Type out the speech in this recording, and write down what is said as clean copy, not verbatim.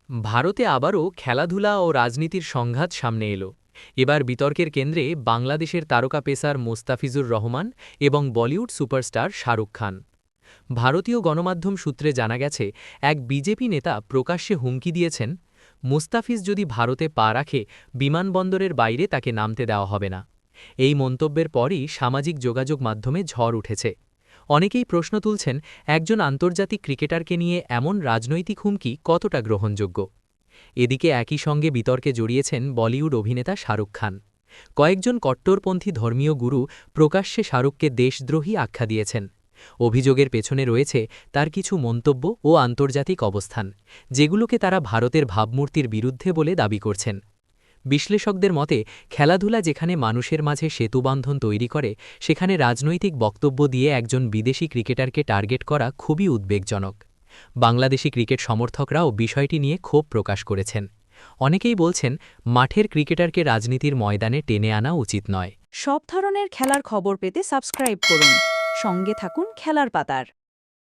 ভারতে আবারও খেলাধুলা ও রাজনীতির সংঘাত সামনে এলো। এবার বিতর্কের কেন্দ্রে বাংলাদেশের তারকা পেসার মোস্তাফিজুর রহমান এবং বলিউড সুপারস্টার শাহরুখ খান। ভারতীয় গণমাধ্যম সূত্রে জানা গেছে, এক বিজেপি নেতা প্রকাশ্যে হুমকি দিয়েছেন, মুস্তাফিজ যদি ভারতে পা রাখে বিমানবন্দরের বাইরে তাকে নামতে দেওয়া হবে না। এই মন্তব্যের পরই সামাজিক যোগাযোগ মাধ্যমে ঝড় উঠেছে। অনেকেই প্রশ্ন তুলছেন, একজন আন্তর্জাতিক ক্রিকেটারকে নিয়ে এমন রাজনৈতিক হুমকি কতটা গ্রহণযোগ্য। এদিকে একই সঙ্গে বিতর্কে জড়িয়েছেন বলিউড অভিনেতা শাহরুখ খান। কয়েকজন কট্টরপন্থী ধর্মীয় গুরু প্রকাশ্যে শাহরুখকে দেশদ্রোহী আখ্যা দিয়েছেন। অভিযোগের পেছনে রয়েছে তার কিছু মন্তব্য ও আন্তর্জাতিক অবস্থান, যেগুলোকে তারা ভারতের ভাবমূর্তির বিরুদ্ধে বলে দাবি করছেন। বিশ্লেষকদের মতে, খেলাধুলা যেখানে মানুষের মাঝে সেতুবন্ধন তৈরি করে, সেখানে রাজনৈতিক বক্তব্য দিয়ে একজন বিদেশি ক্রিকেটারকে টার্গেট করা খুবই উদ্বেগজনক। বাংলাদেশি ক্রিকেট সমর্থকরাও বিষয়টি নিয়ে ক্ষোভ প্রকাশ করেছেন। অনেকেই বলছেন, মাঠের ক্রিকেটারকে রাজনীতির ময়দানে টেনে আনা উচিত নয়। সব ধরনের খেলার খবর পেতে সাবস্ক্রাইব করুন। সঙ্গে থাকুন খেলার পাতার।